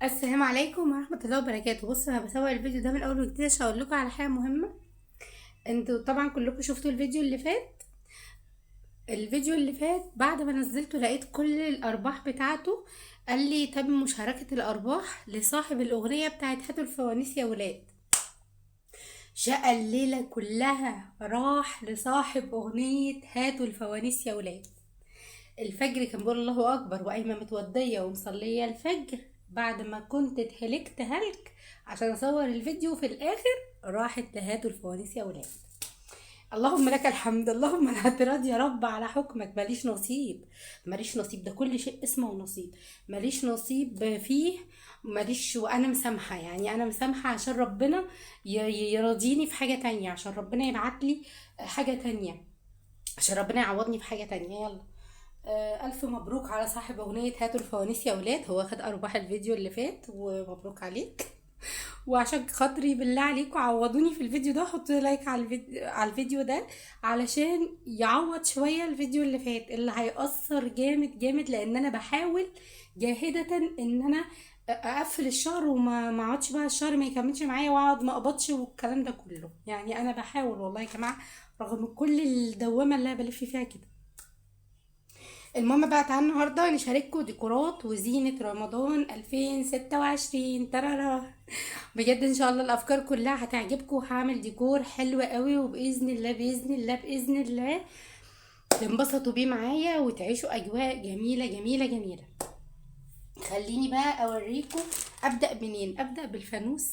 السلام عليكم ورحمة الله وبركاته. بصوا، انا بسوي الفيديو ده من اول وجديد عشان اقول لكم على حاجة مهمة. انتوا طبعا كلكم شفتوا الفيديو اللي فات بعد ما نزلته لقيت كل الارباح بتاعته. قال لي تم مشاركة الارباح لصاحب الاغنية بتاعت هاتوا الفوانيس يا ولاد. شقى الليلة كلها راح لصاحب اغنية هاتوا الفوانيس يا ولاد. الفجر كان بيقول الله اكبر وقايمه متوضيه ومصليه الفجر. بعد ما كنت اتهلكت هلك عشان اصور الفيديو، في الاخر راحت لهاتوا الفوانيس يا ولاد. اللهم لك الحمد، اللهم الاعتراض يا رب على حكمك. ماليش نصيب، ماليش نصيب، ده كل شيء اسمه نصيب. ماليش نصيب فيه، ماليش. وانا مسامحه، يعني انا مسامحه عشان ربنا يرضيني في حاجه تانية، عشان ربنا يبعت لي حاجه تانية، عشان ربنا يعوضني في حاجه تانية. يلا. ألف مبروك على صاحب أغنية هاتوا الفوانيس يا ولاد. هو خد أرباح الفيديو اللي فات، ومبروك عليك. وعشان خاطري بالله عليكم عوضوني في الفيديو ده، حطوا لايك على الفيديو ده علشان يعوض شوية الفيديو اللي فات اللي هيأثر جامد جامد، لأن أنا بحاول جاهدة إن أنا أقفل الشهر وما اقعدش بقى الشهر ما يكملش معايا واقعد ما اقبضش والكلام ده كله. يعني انا بحاول والله يا جماعه، رغم كل الدوامه اللي انا بلف فيها كده. المهم بقى، تعالوا النهارده نشارككم ديكورات وزينة رمضان 2026. ترارا. بجد ان شاء الله الافكار كلها هتعجبكم، وهعمل ديكور حلو قوي، وباذن الله باذن الله باذن الله تنبسطوا بيه معايا وتعيشوا اجواء جميله جميله جميله. خليني بقى اوريكم. ابدا منين؟ ابدا بالفانوس.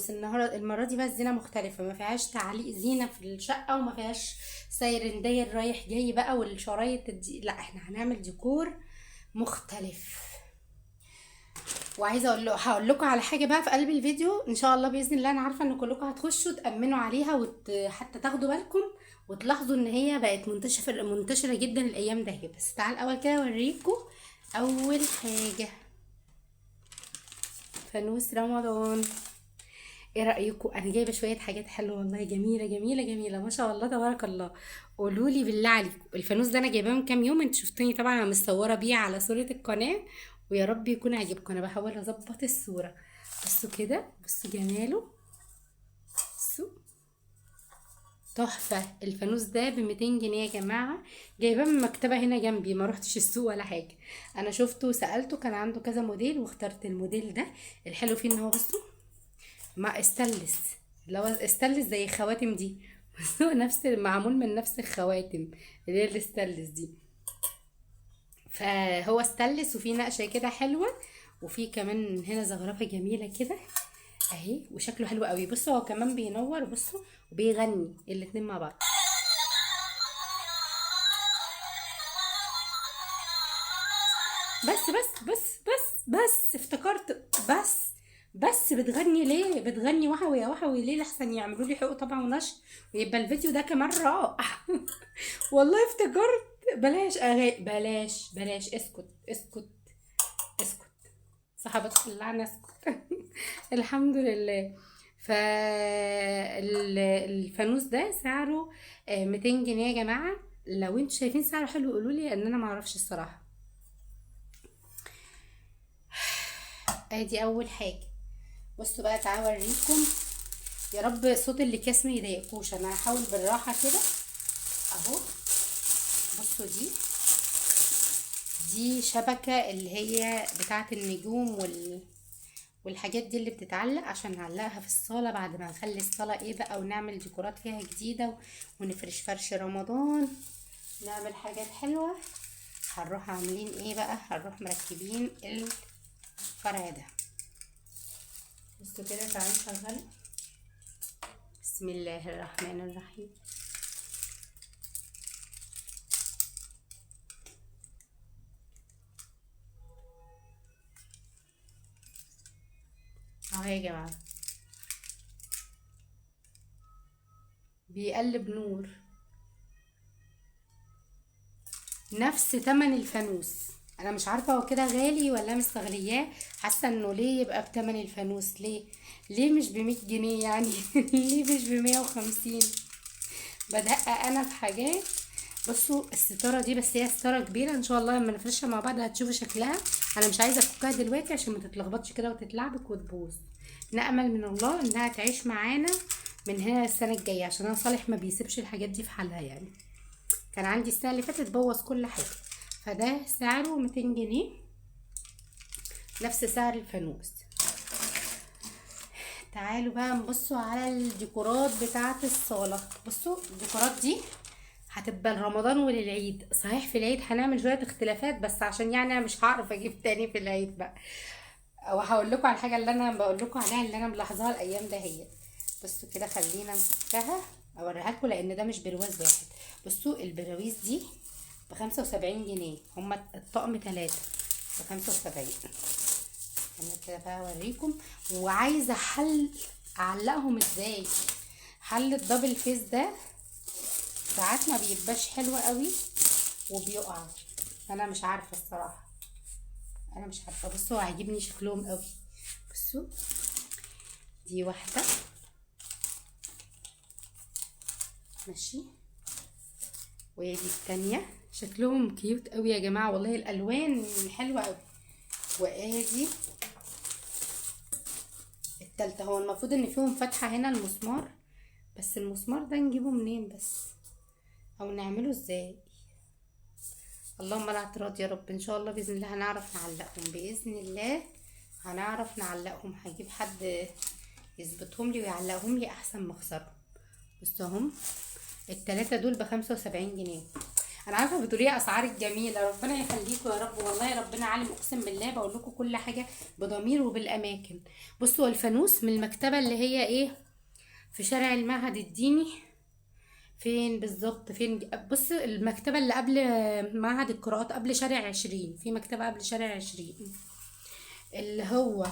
النهارده المره دي بقى الزينه مختلفه، ما فيهاش تعليق زينه في الشقه، وما فيهاش سايرن داير رايح جاي بقى والشرايط لا، احنا هنعمل ديكور مختلف. وعايزه هقول لكم على حاجه بقى في قلب الفيديو ان شاء الله باذن الله. انا عارفه ان كلكم هتخشوا تامنوا عليها حتى تاخدوا بالكم وتلاحظوا ان هي بقت منتشره جدا الايام ده. بس تعال اول كده اوريكم. اول حاجه فانوس رمضان. ايه رايكم؟ انا جايبه شويه حاجات حلوه والله، جميله جميله جميله ما شاء الله تبارك الله. قولوا لي بالله عليكم، الفانوس ده انا جايباه من كام يوم، انتوا شفتوني طبعا انا متصوره بيه على صوره القناه، ويا رب يكون عجبكم. انا بحاول اظبط الصوره. بصوا كده، بصوا جماله. بصوا، تحفه. الفانوس ده ب 200 جنيه يا جماعه. جايباه من مكتبه هنا جنبي، ما روحتش السوق ولا حاجه. انا شفته وسالته، كان عنده كذا موديل واخترت الموديل ده. الحلو فيه ان هو بصوا ما استانلس، لو استانلس زي الخواتم دي. بس هو معمول من نفس الخواتم اللي هي الاستانلس دي. فهو استانلس وفي نقشه كده حلوه، وفي كمان هنا زخرفه جميله كده اهي، وشكله حلو قوي. بصوا هو كمان بينور، بصوا، وبيغني الاتنين مع بعض. بس افتكرت. بس بتغني ليه؟ بتغني وحوي يا وحوي ليه؟ لحسن يعملوا لي حقوق طبعا ونشر، ويبقى الفيديو ده كمان رائع. والله افتكرت. بلاش اغاني، بلاش اسكت اسكت اسكت. صاحبتك اللعنة اسكت. الحمد لله. الفانوس ده سعره 200 جنيه يا جماعة. لو انتوا شايفين سعره حلو قولوا لي، ان انا معرفش الصراحة. ادي اول حاجة. بصوا بقى، تعالوا اوريكم. يا رب صوت الاكياس ما يضايقكوش، انا هحاول بالراحه كده اهو. بصوا دي شبكه اللي هي بتاعه النجوم والحاجات دي اللي بتتعلق، عشان نعلقها في الصاله بعد ما نخلي الصاله ايه بقى، ونعمل ديكورات فيها جديده ونفرش فرش رمضان، نعمل حاجات حلوه. هنروح عاملين ايه بقى؟ هنروح مركبين الفرع ده. بصوا كده، تعالوا نشغل. بسم الله الرحمن الرحيم. اهو يا جماعه بيقلب نور، نفس تمن الفانوس. انا مش عارفه هو كده غالي ولا مستغلياه. حاسه انه ليه يبقى بتمن الفانوس؟ ليه مش ب100 جنيه يعني؟ ليه مش ب150؟ بدقق انا في حاجات. بصوا الستاره دي، بس هي ستاره كبيره ان شاء الله لما نفرشها مع بعض هتشوفوا شكلها. انا مش عايزه افكها دلوقتي عشان ما تتلخبطش كده وتتلعبك وتبوظ. نامل من الله انها تعيش معانا من هنا السنه الجايه، عشان انا صالح ما بيسيبش الحاجات دي في حالها يعني. كان عندي السنه اللي فاتت بوظ كل حاجه. فده سعره 200 جنيه، نفس سعر الفانوس. تعالوا بقى نبصوا على الديكورات بتاعه الصاله. بصوا الديكورات دي هتبقى لرمضان وللعيد. صحيح في العيد هنعمل شويه اختلافات، بس عشان يعني انا مش هعرف اجيب تاني في العيد بقى. وهقول لكم على الحاجه اللي انا بقول لكم عليها اللي انا ملاحظاها الايام ده هي. بصوا كده خلينا نفكها اوريها لكم، لان ده مش برواز واحد. بصوا البراويز دي ب75 جنيه، هما الطقم 3 ب75. انا كده بقى اوريكم. وعايزه حل اعلقهم ازاي. حل الدبل فيس ده ساعات ما بيبقاش حلو قوي وبيقع. انا مش عارفه الصراحه، انا مش عارفه. بصوا عاجبني شكلهم قوي. بصوا دي واحده ماشي، ودي التانية. شكلهم كيوت قوي يا جماعه، والله الالوان حلوه قوي. وادي التالتة. هو المفروض ان فيهم فتحه هنا المسمار، بس المسمار ده نجيبه منين بس، او نعمله ازاي؟ اللهم لا اعتراض يا رب. ان شاء الله باذن الله هنعرف نعلقهم، باذن الله هنعرف نعلقهم. هجيب حد يظبطهم لي ويعلقهم لي احسن ما اخسرهم. بصوا اهم التلاتة دول ب75 جنيه. انا عارفه بتقولي اسعارك جميله، ربنا يخليكم يا رب. والله ربنا عالم، اقسم بالله بقول لكم كل حاجه بضمير وبالاماكن. بصوا الفانوس من المكتبه اللي هي ايه، في شارع المعهد الديني. فين بالظبط؟ فين؟ بص المكتبة اللي قبل معهد القراءات، قبل شارع 20. في مكتبة قبل شارع 20 اللي هو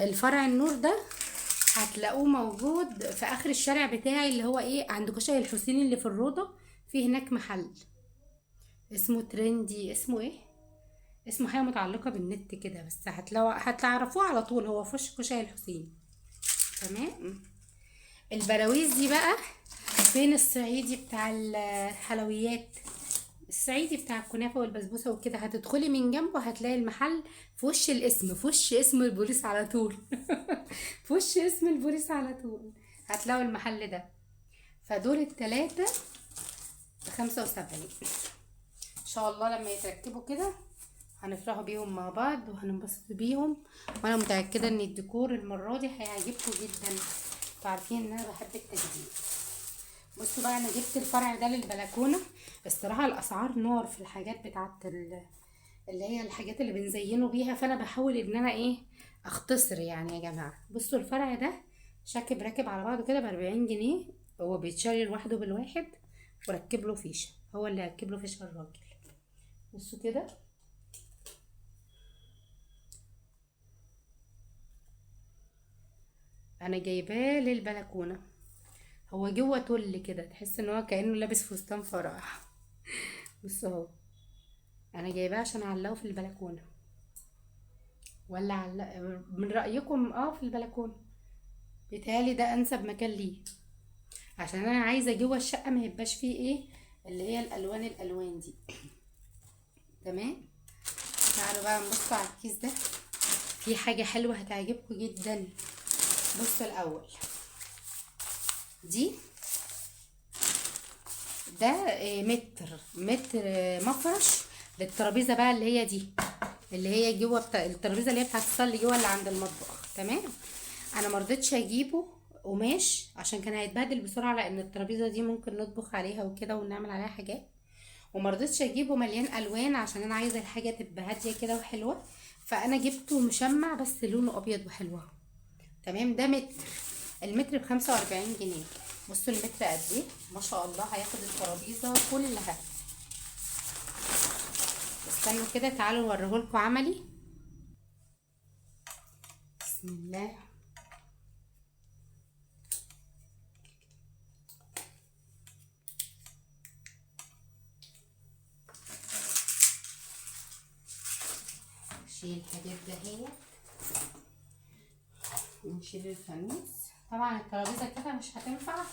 الفرع النور ده. هتلاقوه موجود في اخر الشارع بتاعي، اللي هو ايه، عند كشري الحسيني اللي في الروضة. في هناك محل اسمه ترندي، اسمه ايه، اسمه حاجة متعلقة بالنت كده، بس هتعرفوه على طول. هو في وش كشري الحسيني. تمام. البراويز دي بقى فين؟ الصعيدي بتاع الحلويات، الصعيدي بتاع الكنافه والبسبوسه وكده. هتدخلي من جنبه هتلاقي المحل في وش الاسم، في وش اسم البوليس على طول. في وش اسم البوليس على طول هتلاقوا المحل ده. فدول التلاتة ب75. ان شاء الله لما يتركبوا كده هنفرحوا بيهم مع بعض وهننبسط بيهم. وانا متأكدة ان الديكور المرة دي هيعجبكم جدا. انتوا عارفين ان انا بحب التجديد. بصوا بقى انا جبت الفرع ده للبلكونه. الصراحه الاسعار نار في الحاجات بتاعت اللي هي الحاجات اللي بنزينه بيها، فانا بحاول ان انا ايه اختصر يعني يا جماعه. بصوا الفرع ده شاكب راكب على بعضه كده ب40 جنيه. هو بيتشري لوحده بالواحد وركب له فيشه، هو اللي ركب له فيشه الراجل. بصوا كده انا جايباه للبلكونه. هو جوه تل كده، تحس ان هو كانه لابس فستان فرح. بصوا اهو، انا جايباه عشان اعلقه في البلكونه. ولا علق من رايكم؟ في البلكونه. بيتهيألي ده انسب مكان ليه، عشان انا عايزه جوه الشقه ما يبقاش فيه ايه اللي هي الالوان دي. تمام. تعالوا بقى نبص على الكيس ده. في حاجه حلوه هتعجبكم جدا. بصوا الاول دي، ده متر مفرش للترابيزه بقى، اللي هي دي اللي هي جوه الترابيزه اللي هي بتاعت الصلي جوه اللي عند المطبخ. تمام. انا مرضتش اجيبه قماش عشان كان هيتبهدل بسرعه، لان الترابيزه دي ممكن نطبخ عليها وكده ونعمل عليها حاجات. ومرضتش اجيبه مليان الوان عشان انا عايزه الحاجه تبقى هاديه كده وحلوه. فانا جبته مشمع بس لونه ابيض وحلو. تمام. ده متر، المتر ب45 جنيه. بصوا المتر قد ايه ما شاء الله، هياخد الترابيزه كلها. استنوا كده تعالوا اوريهولكوا عملي. بسم الله. نشيل الحاجات دهيت ونشيل الفانوس. طبعا الترابيزه كده مش هتنفع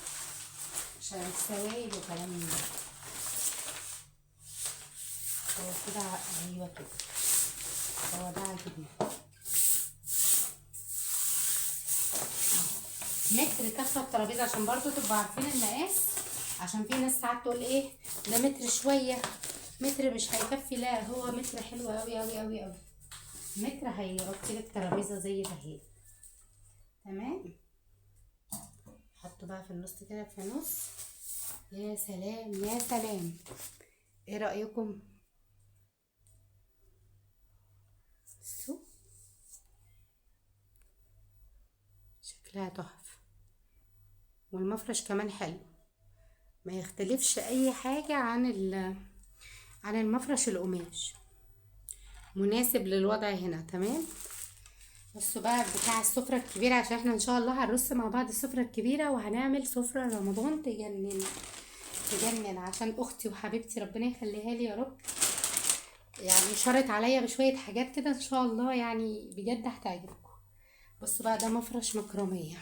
عشان السوائل وكلام من ده. هو كده ايوه كده. هو ده عاجبني. متر كفه الترابيزه عشان برضو تبقوا عارفين المقاس، عشان في ناس ساعات تقول ايه ده متر شويه، متر مش هيكفي. لا هو متر حلو قوي قوي قوي قوي، متر هيغطي لك الترابيزه زي ما هي. تمام. حطه بقى في النص كده في النص. يا سلام يا سلام، ايه رايكم؟ شكلها تحفه، والمفرش كمان حلو، ما يختلفش اي حاجه عن المفرش القماش، مناسب للوضع هنا. تمام. بصوا بقى بتاع السفرة الكبيرة، عشان احنا ان شاء الله هنرص مع بعض السفرة الكبيرة وهنعمل سفرة رمضان تجنن تجنن، عشان اختي وحبيبتي ربنا يخليها لي يا رب، يعني شرط عليا بشوية حاجات كده ان شاء الله، يعني بجد هتعجبكم. بصوا بقى ده مفرش مكرمية،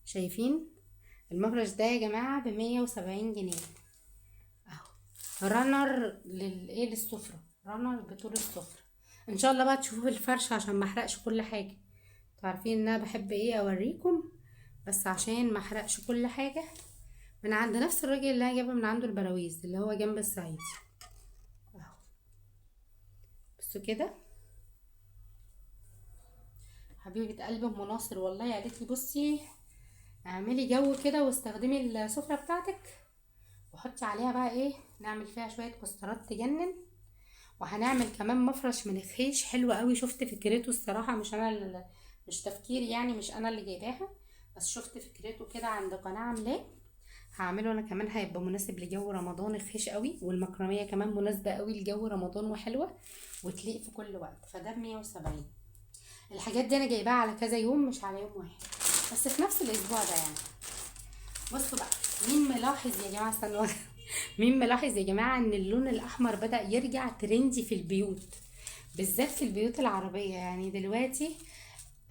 شايفين المفرش ده يا جماعة ب170 جنيه اهو. رانر للسفرة، رانر بطول السفرة. ان شاء الله بقى تشوفوا الفرش عشان ما احرقش كل حاجة، عارفين ان انا بحب ايه اوريكم، بس عشان ما احرقش كل حاجة. من عند نفس الراجل اللي انا جايبه من عنده البراويز اللي هو جنب الصعيدي اهو. بصوا كده، حبيبة قلب ام ناصر والله قالت لي بصي اعملي جو كده واستخدمي السفرة بتاعتك وحطي عليها بقى ايه، نعمل فيها شوية كسترات تجنن، وهنعمل كمان مفرش من الخيش حلو قوي. شفت فكرته الصراحة، مش انا مش تفكير يعني، مش انا اللي جايباها، بس شفت فكرته كده عند قناة عاملاه، هعمله انا كمان، هيبقى مناسب لجو رمضان الخيش قوي، والمكرمية كمان مناسبة قوي لجو رمضان وحلوة وتليق في كل وقت. فده ب170. الحاجات دي انا جايباها على كذا يوم مش على يوم واحد، بس في نفس الاسبوع ده يعني. بصوا بقى، مين ملاحظ يا جماعة استنوا مين ملاحظ يا جماعة ان اللون الاحمر بدأ يرجع ترندي في البيوت، بالذات في البيوت العربية؟ يعني دلوقتي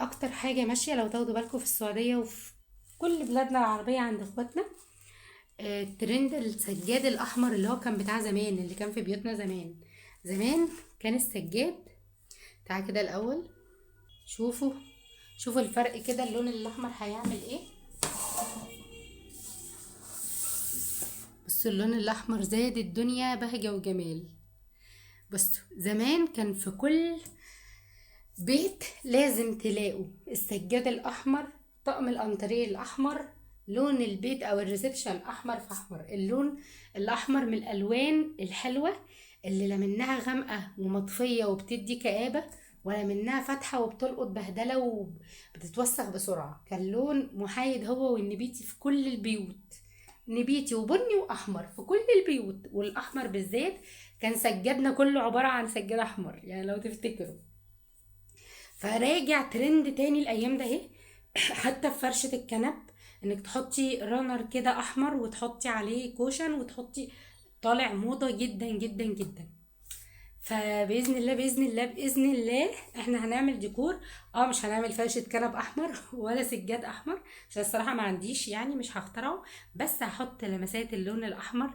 اكتر حاجة ماشية لو تاخدوا بالكم في السعودية وفي كل بلادنا العربية عند اخواتنا، ترند السجاد الاحمر اللي هو كان بتاع زمان، اللي كان في بيوتنا زمان. زمان كان السجاد بتاع كده الاول، شوفوا شوفوا الفرق كده، اللون الاحمر هيعمل ايه. بصوا اللون الاحمر زاد الدنيا بهجة وجمال. بصوا زمان كان في كل بيت لازم تلاقوا السجاد الاحمر، طقم الانتريه الاحمر، لون البيت او الريسبشن احمر في احمر. اللون الاحمر من الالوان الحلوه اللي لا منها غامقه ومطفيه وبتدي كآبه، ولا منها فاتحه وبتلقط بهدله وبتتوسخ بسرعه. كان لون محايد هو والنبيتي في كل البيوت، نبيتي وبني واحمر في كل البيوت، والاحمر بالذات كان سجادنا كله عباره عن سجاد احمر يعني لو تفتكروا. فراجع ترند تاني الايام ده اهي حتى في فرشة الكنب، انك تحطي رانر كده احمر وتحطي عليه كوشن وتحطي، طالع موضة جدا جدا جدا. فباذن الله باذن الله باذن الله احنا هنعمل ديكور. اه مش هنعمل فرشة كنب احمر ولا سجاد احمر، عشان الصراحة ما عنديش يعني، مش هخترعه، بس هحط لمسات اللون الاحمر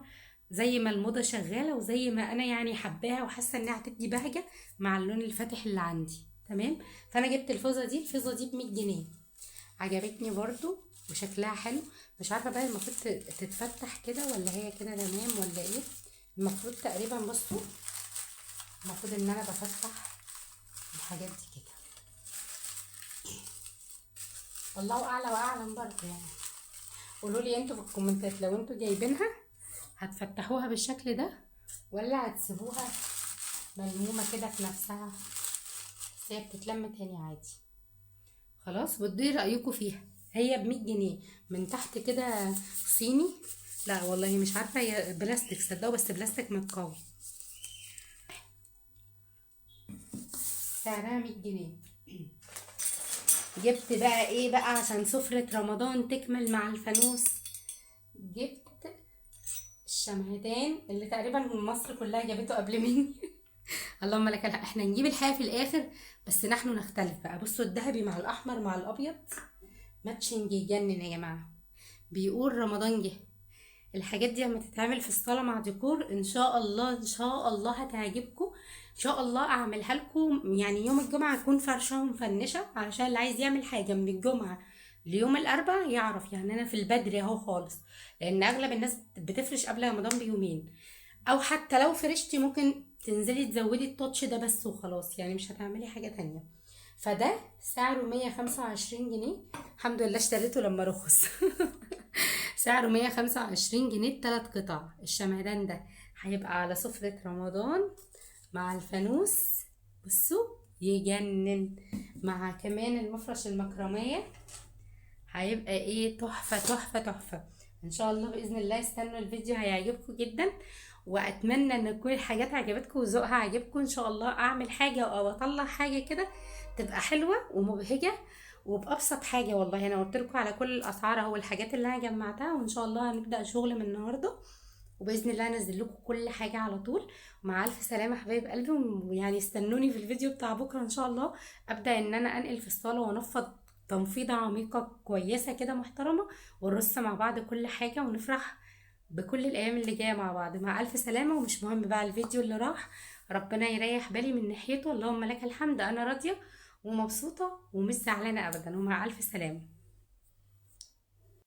زي ما الموضة شغالة وزي ما انا يعني حباها وحاسة انها هتدي بهجة مع اللون الفاتح اللي عندي. تمام. فانا جبت الفوزة دي ب100 جنيه، عجبتني برضو وشكلها حلو. مش عارفة بقى المفروض تتفتح كده ولا هي كده تمام ولا ايه. المفروض تقريبا، بصوا المفروض ان انا بفتح الحاجات دي كده، الله اعلى واعلم برضو يعني. قولوا لي انتوا في الكومنتات لو انتوا جايبينها هتفتحوها بالشكل ده ولا هتسيبوها ملمومة كده في نفسها، بس هي بتتلم تاني عادي. خلاص ودي رأيكم فيها. هي ب100 جنيه من تحت كده صيني، لا والله مش عارفة، هي بلاستيك صدقوا، بس بلاستيك متقوي، سعرها 100 جنيه. جبت بقى ايه بقى عشان سفرة رمضان تكمل مع الفانوس، جبت الشمعتين اللي تقريبا مصر كلها جابته قبل مني اللهم لك الحق. احنا نجيب الحاجة في الاخر بس نحن نختلف بقى. بصوا الذهبي مع الاحمر مع الابيض ماتشنج يجنن يا جماعة. بيقول رمضان جه، الحاجات دي لما تتعمل في الصالة مع ديكور ان شاء الله ان شاء الله هتعجبكم ان شاء الله اعملها لكم يعني يوم الجمعه اكون فرشه ومفنشه، علشان اللي عايز يعمل حاجه من الجمعه ليوم الاربعاء يعرف. يعني انا في البدري اهو خالص، لان اغلب الناس بتفرش قبل رمضان بيومين، او حتى لو فرشتي ممكن تنزلي تزودي التاتش ده بس وخلاص، يعني مش هتعملي حاجه تانية. فده سعره 125 جنيه، الحمد لله اشتريته لما رخص. سعره 125 جنيه، 3 قطع. الشمعدان ده هيبقى على سفرة رمضان مع الفانوس، بصوا يجنن، مع كمان المفرش المكرمية، هيبقى ايه تحفة تحفة تحفة. ان شاء الله بإذن الله استنوا الفيديو هيعجبكم جدا، واتمنى ان تكون الحاجات عجبتكم وذوقها عجبكم. ان شاء الله اعمل حاجة او اطلع حاجة كده تبقى حلوة ومبهجة وبأبسط حاجة. والله انا قلت لكم على كل الاسعار اهو، الحاجات اللي انا جمعتها، وان شاء الله هنبدأ شغل من النهاردة، وباذن الله انزل لكم كل حاجه على طول. مع الف سلامه حبايب قلبي، ويعني استنوني في الفيديو بتاع بكره ان شاء الله. ابدا ان انا انقل في الصاله وانفض تنفيضه عميقه كويسه كده محترمه، ونرص مع بعض كل حاجه، ونفرح بكل الايام اللي جايه مع بعض. مع الف سلامه. ومش مهم بقى الفيديو اللي راح، ربنا يريح بالي من ناحيته، اللهم لك الحمد. انا راضيه ومبسوطه ومش زعلانه ابدا. ومع الف سلامه.